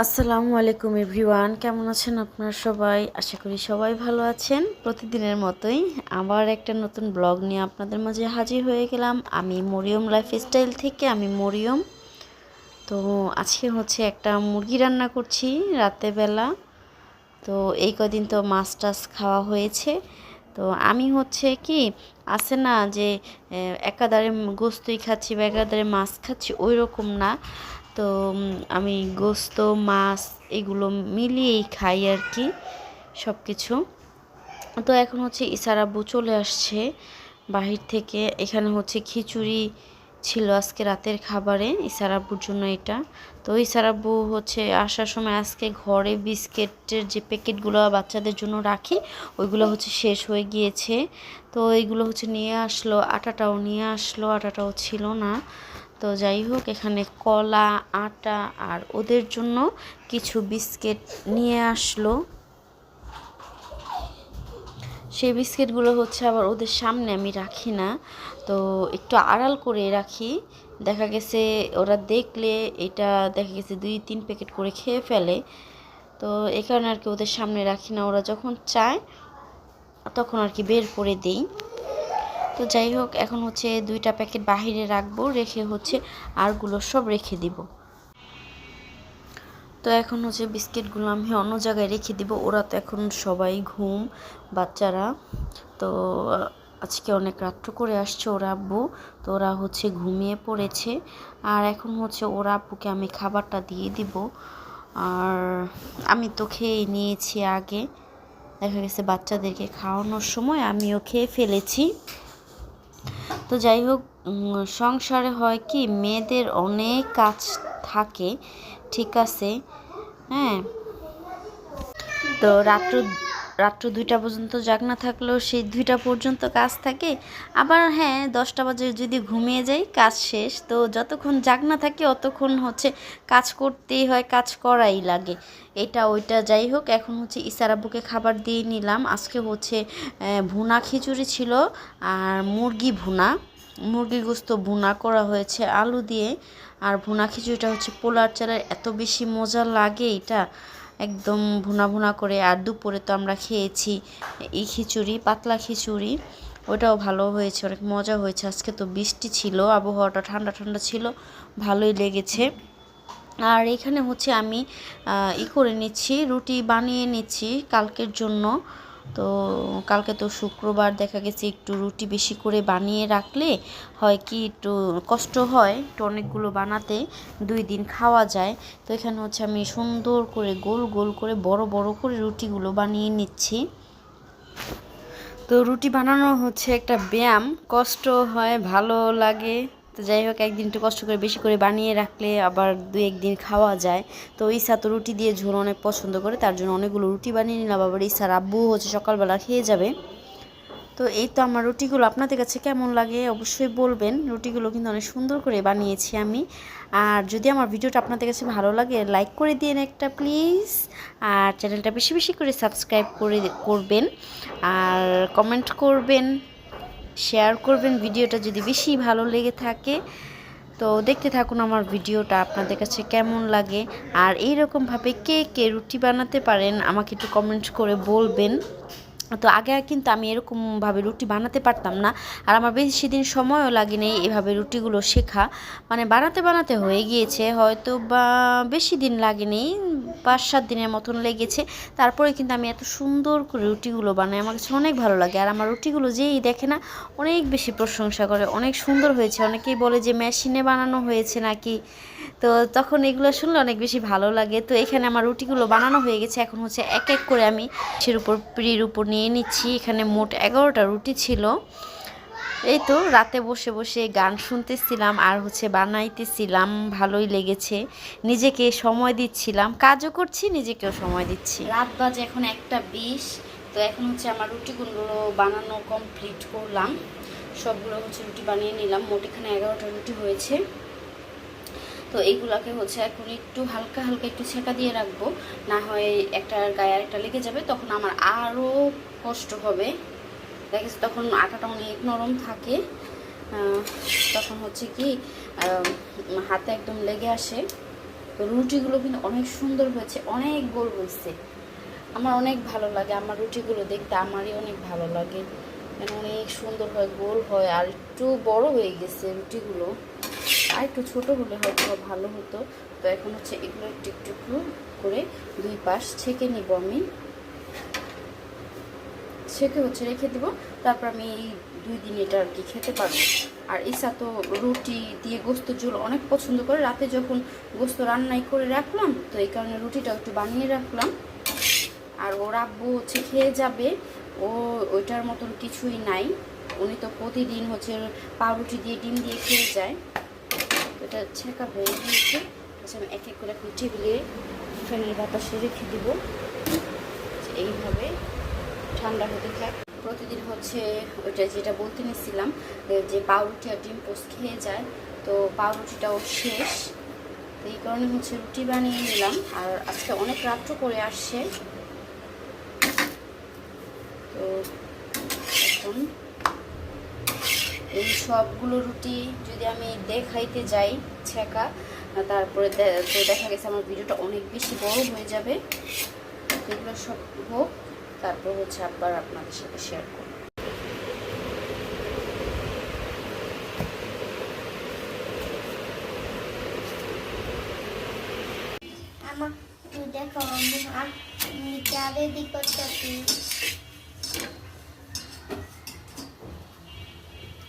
আসসালামু আলাইকুম এভরিওয়ান, কেমন আছেন আপনারা সবাই? আশা করি সবাই ভালো আছেন। প্রতিদিনের মতোই আবার একটা নতুন ব্লগ নিয়ে আপনাদের মাঝে হাজির হয়ে গেলাম। আমি মরিয়ম লাইফস্টাইল থেকে, আমি মরিয়ম। তো আজকে হচ্ছে একটা মুরগি রান্না করছি রাতের বেলা। তো এই কদিন তো মাছ টাছ খাওয়া হয়েছে। তো আমি হচ্ছে কি আছে না যে একাধারে গোস্তই খাচ্ছি বা একাধারে মাছ খাচ্ছি, ওই রকম না। তো আমি গোস্ত মাছ এগুলো মিলিয়েই খাই আর কি, সব কিছু। তো এখন হচ্ছে ইসার আব্বু চলে আসছে বাহির থেকে। এখানে হচ্ছে খিচুড়ি ছিল আজকে রাতের খাবারে ইসার আব্বুর জন্য এটা। তো ইসার আব্বু হচ্ছে আসার সময় আজকে ঘরে বিস্কিটের যে প্যাকেটগুলো বাচ্চাদের জন্য রাখি, ওইগুলো হচ্ছে শেষ হয়ে গিয়েছে। তো এইগুলো হচ্ছে নিয়ে আসলো, আটাটাও নিয়ে আসলো, আটাটাও ছিল না। তো যাই হোক, এখানে কলা, আটা আর ওদের জন্য কিছু বিস্কিট নিয়ে আসলো। সেই বিস্কিটগুলো হচ্ছে আবার ওদের সামনে আমি রাখি না, তো একটু আড়াল করে রাখি। দেখা গেছে ওরা দেখলে এটা দেখা গেছে 2-3 প্যাকেট করে খেয়ে ফেলে। তো এই কারণে আর কি ওদের সামনে রাখি না, ওরা যখন চায় তখন আর কি বের করে দেই। তো যাই হোক, এখন হচ্ছে 2টা প্যাকেট বাহিরে রাখবো, রেখে হচ্ছে আরগুলো সব রেখে দিব। তো এখন হচ্ছে বিস্কিটগুলো আমি অন্য জায়গায় রেখে দিব। ওরা তো এখন সবাই ঘুম, বাচ্চারা। তো আজকে অনেক রাত্র করে আসছে ওরা আব্বু, তো ওরা হচ্ছে ঘুমিয়ে পড়েছে। আর এখন হচ্ছে ওরা আব্বুকে আমি খাবারটা দিয়ে দিব। আর আমি তো খেয়ে নিয়েছি আগে, দেখা গেছে বাচ্চাদেরকে খাওয়ানোর সময় আমিও খেয়ে ফেলেছি। তো যাই হোক, সংসারে হয় কি মেয়েদের অনেক কাজ থাকে, ঠিক আছে। হ্যাঁ, তো রাত্র 2টা পর্যন্ত জাগনা থাকলেও সেই 2টা পর্যন্ত কাজ থাকে। আবার হ্যাঁ, 10টা বাজে যদি ঘুমিয়ে যাই কাজ শেষ। তো যতক্ষণ জাগনা থাকি অতক্ষণ হচ্ছে কাজ করতেই হয়, কাজ করাই লাগে, এটা ওইটা। যাই হোক, এখন হচ্ছে ইসার আব্বুকে খাবার দিয়ে নিলাম। আজকে হচ্ছে ভুনা খিচুড়ি ছিল আর মুরগির গোস্ত ভুনা করা হয়েছে আলু দিয়ে। আর ভুনা খিচুড়িটা হচ্ছে পোলার চালের, এত বেশি মজা লাগে এটা, একদম ভুনা ভুনা করে। আর দুপুরে তো আমরা খেয়েছি এই খিচুড়ি, পাতলা খিচুড়ি, ওটাও ভালো হয়েছে, অনেক মজা হয়েছে। আজকে তো বৃষ্টি ছিল, আবহাওয়াটা ঠান্ডা ঠান্ডা ছিল, ভালোই লেগেছে। আর এখানে হচ্ছে আমি করে নিচ্ছি, রুটি বানিয়ে নিচ্ছি কালকের জন্য। তো কালকে তো শুক্রবার, দেখা গেছে একটু রুটি বেশি করে বানিয়ে রাখলে হয় কি একটু কষ্ট হয়, একটু অনেকগুলো বানাতে 2 দিন খাওয়া যায়। তো এখানে হচ্ছে আমি সুন্দর করে গোল গোল করে বড় বড় করে রুটিগুলো বানিয়ে নিচ্ছি। তো রুটি বানানো হচ্ছে একটা ব্যায়াম, কষ্ট হয়, ভালো লাগে। তো যাই হোক, একদিন একটু কষ্ট করে বেশি করে বানিয়ে রাখলে আবার 2-1 দিন খাওয়া যায়। তো ইসা তো রুটি দিয়ে ঝোল অনেক পছন্দ করে, তার জন্য অনেকগুলো রুটি বানিয়ে নিলাম। আবার ইসার আব্বু হচ্ছে সকালবেলা খেয়ে যাবে। তো এই তো আমার রুটিগুলো আপনাদের কাছে কেমন লাগে অবশ্যই বলবেন। রুটিগুলো কিন্তু অনেক সুন্দর করে বানিয়েছি আমি। আর যদি আমার ভিডিওটা আপনাদের কাছে ভালো লাগে লাইক করে দিন একটা প্লিজ। আর চ্যানেলটা বেশি বেশি করে সাবস্ক্রাইব করবেন, আর কমেন্ট করবেন, শেয়ার করবেন ভিডিওটা যদি বেশি ভালো লেগে থাকে। তো দেখতে থাকুন আমার ভিডিওটা, আপনাদের কাছে কেমন লাগে। আর এইরকমভাবে কে কে রুটি বানাতে পারেন আমাকে একটু কমেন্ট করে বলবেন। তো আগে কিন্তু আমি এরকমভাবে রুটি বানাতে পারতাম না, আর আমার বেশি দিন সময়ও লাগেনি এভাবে রুটিগুলো শেখা। মানে বানাতে বানাতে হয়ে গিয়েছে হয়তো বা বেশি দিন লাগেনি, 5-7 দিনের মতন লেগেছে। তারপরে কিন্তু আমি এত সুন্দর করে রুটিগুলো বানাই, আমার কাছে অনেক ভালো লাগে। আর আমার রুটিগুলো যেই দেখে না অনেক বেশি প্রশংসা করে, অনেক সুন্দর হয়েছে। অনেকেই বলে যে মেশিনে বানানো হয়েছে নাকি। তো তখন এগুলো শুনলে অনেক বেশি ভালো লাগে। তো এখানে আমার রুটিগুলো বানানো হয়ে গেছে, এখন হচ্ছে এক এক করে আমি পিঁড়ির উপর নিয়ে নিচ্ছি। এখানে মোট 11টা রুটি ছিল। এই তো রাতে বসে বসে গান শুনতেছিলাম আর হচ্ছে বানাইতেছিলাম, ভালোই লেগেছে। নিজেকে সময় দিচ্ছিলাম, কাজও করছি, নিজেকেও সময় দিচ্ছি। রাত বাজে এখন 1:20। তো এখন হচ্ছে আমার রুটিগুলো বানানো কমপ্লিট করলাম, সবগুলো হচ্ছে রুটি বানিয়ে নিলাম। মোট এখানে 11টা রুটি হয়েছে। তো এইগুলাকে হচ্ছে এখন একটু হালকা হালকা একটু ছেঁকা দিয়ে রাখবো, না হয় একটার গায়ে আরেকটা লেগে যাবে, তখন আমার আরও কষ্ট হবে। দেখেছি তখন আটাটা অনেক নরম থাকে, তখন হচ্ছে কি হাতে একদম লেগে আসে। তো রুটিগুলো কিন্তু অনেক সুন্দর হয়েছে, অনেক গোল হয়েছে। আমার অনেক ভালো লাগে, আমার রুটিগুলো দেখতে আমারই অনেক ভালো লাগে, মানে অনেক সুন্দর হয়, গোল হয়। আর একটু বড় হয়ে গেছে রুটিগুলো, আর একটু ছোটো হলে হয়তো ভালো হতো। তো এখন হচ্ছে এগুলো একটু একটু করে দুই পাশ ছেঁকে নিব আমি, ছেঁকে হচ্ছে রেখে দিব। তারপর আমি এই 2 দিন এটা আর কি খেতে পারবো। আর ইসা তো রুটি দিয়ে গোস্ত ঝোল অনেক পছন্দ করে, রাতে যখন গোস্ত রান্নাই করে রাখলাম তো এই কারণে রুটিটা একটু বানিয়ে রাখলাম। আর ওর আব্বু হচ্ছে খেয়ে যাবে, ও ওইটার মতন কিছুই নাই, উনি তো প্রতিদিন হচ্ছে পাউরুটি দিয়ে ডিম দিয়ে খেয়ে যায়। এটা ছেঁকা হয়ে গিয়েছে, আমি এক এক করে এখন টেবিলে ফ্যানের বাতাসে রেখে দিব, এইভাবে ঠান্ডা হতে থাক। প্রতিদিন হচ্ছে ওইটা যেটা বলতে নিয়েছিলাম যে পাউরুটি আর ডিম পোস্ট খেয়ে যায়, তো পাউরুটিটাও শেষ, তো এই কারণে হচ্ছে রুটি বানিয়ে নিলাম। আর আজকে অনেক রাত্র করে আসছে, তো এখন এই সবগুলো রুটি যদি আমি দেখাইতে যাই ছেঁকা, তারপরে তো দেখা গেছে আমার ভিডিওটা অনেক বেশি বড় হয়ে যাবে। এগুলো সব হোক, তারপর হচ্ছে আবার আপনাদের সাথে শেয়ার করব।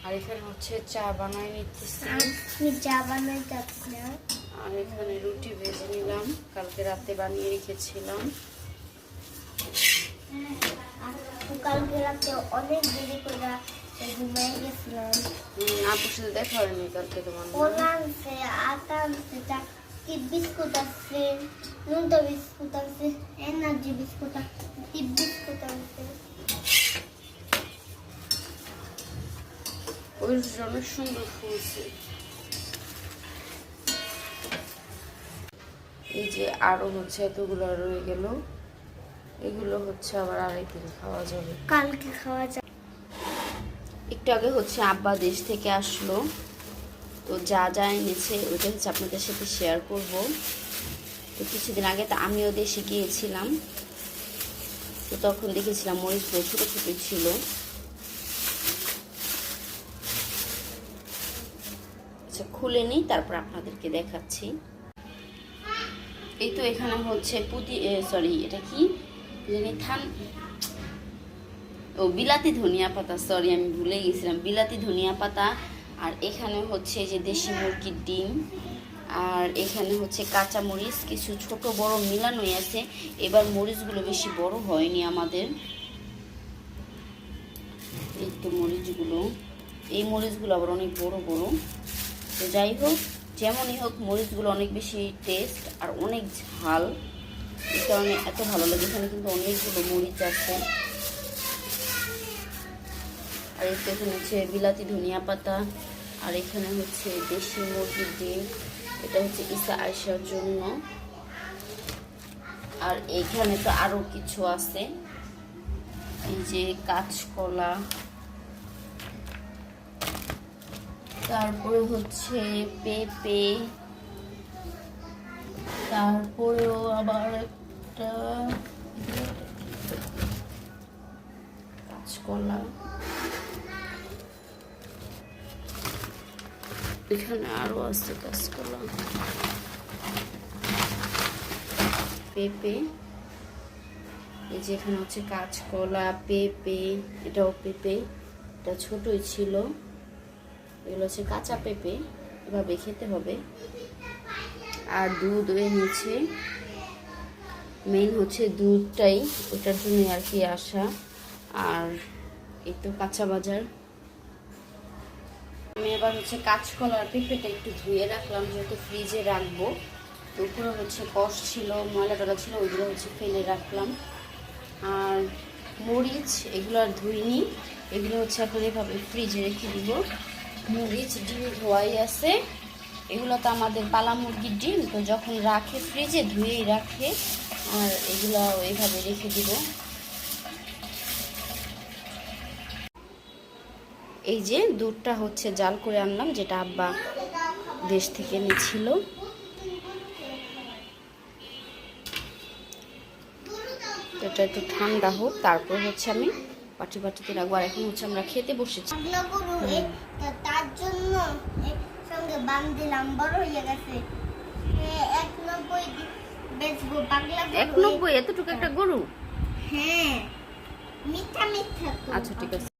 আর এখানে হচ্ছে চা বানাই নিতেছি, চা বানাই যাচ্ছি। আর এখানে রুটি ভেজে নিলাম, কালকে রাতে বানিয়ে রেখেছিলাম। কালকে রাতে অনেক দেরি করে ঘুমিয়ে গেছিলাম। আপুর সাথে দেখা হয়নি কালকে তোমার? ওলা আনছে, আটা আনছে, কি বিস্কুট আছে, নুনটা বিস্কুট আছে, এনার্জি বিস্কুট আছে, টিপ বিস্কুট আছে। ওই রুটিটা অনেক সুন্দর ফুলছে। এই যে আরো হচ্ছে এতগুলো রয়ে গেল, এগুলো হচ্ছে আবার আরেকদিন খাওয়া যাবে, কালকে খাওয়া যাবে। একটু আগে হচ্ছে আব্বা দেশ থেকে আসলো, তো যা যা এনেছে ওইটা হচ্ছে আপনাদের সাথে শেয়ার করব। তো কিছুদিন আগে তো আমিও দেশে গিয়েছিলাম, তো তখন দেখেছিলাম মরিচগুলো ছোটো ছোটো ছিল। আচ্ছা খুলে নিই, তারপর আপনাদেরকে দেখাচ্ছি। এই তো এখানে হচ্ছে এটা কি জানি বিলাতি ধনিয়া পাতা, সরি আমি ভুলে গেছিলাম, বিলাতি ধনিয়া পাতা। আর এখানে হচ্ছে যে দেশি মুরগির ডিম, আর এখানে হচ্ছে কাঁচা মরিচ কিছু ছোট বড় মিলানোই আছে। এবার মরিচগুলো বেশি বড় হয়নি আমাদের, এই তো মরিচগুলো, এই মরিচগুলো আবার অনেক বড় বড়। তো যাই হোক, যেমনই হোক মরিচগুলো অনেক বেশি টেস্ট আর অনেক ঝাল, এই কারণে এত ভালো লাগে। এখানে কিন্তু অনেকগুলো মরিচ আছে। আর এখানে হচ্ছে বিলাতি ধনিয়া পাতা, আর এখানে হচ্ছে দেশি মুরগির ডিম, এটা হচ্ছে ইসা আয়েশার জন্য। আর এইখানে তো আরো কিছু আছে, এই যে কাঁচকলা, তারপরে হচ্ছে পেঁপে, তারপরেও আবার একটা কাঁচকলা, এখানে আরো আছে কাঁচকলা, পেঁপে, এই যে এখানে হচ্ছে কাঁচকলা, পেঁপে, এটাও পেঁপে, এটা ছোটই ছিল, এগুলো হচ্ছে কাঁচা পেঁপে, এভাবে খেতে হবে। আর দুধ এনেছে, মেইন হচ্ছে দুধটাই, ওটার জন্য আর কি আসা। আর এই তো কাঁচা বাজার। আমি এবার হচ্ছে কাঁচকলা আর পেঁপেটা একটু ধুয়ে রাখলাম, যেহেতু ফ্রিজে রাখবো। তো উপরে হচ্ছে কষ ছিল, ময়লা টলা ছিল, ওইগুলো হচ্ছে ফেলে রাখলাম। আর মরিচ এগুলো আর ধুইনি, এগুলো হচ্ছে এখন এভাবে ফ্রিজে রেখে দিব। মরিচ ডিম ধোয়াই আছে, এগুলো তো আমাদের পালা মুরগির ডিম, তো যখন রাখে ফ্রিজে ধুয়েই রাখে। আর এগুলো এইভাবে রেখে দিব। এই যে দুধটা হচ্ছে জাল করে আনলাম, যেটা আব্বা দেশ থেকে এনেছিল। তো এটা একটু ঠান্ডা হোক, তারপর হচ্ছে আমি বাটিতে রাখবো। আর এখন হচ্ছে আমরা খেতে বসেছি। পাগলা গরু তার জন্য সঙ্গে বান দিলাম, বড় হয়ে গেছে। 190 বেচবো পাগলা গরু। 190 এতটুকু একটা গরু? হ্যাঁ, মিথ্যা মিথ্যা তো। আচ্ছা ঠিক আছে।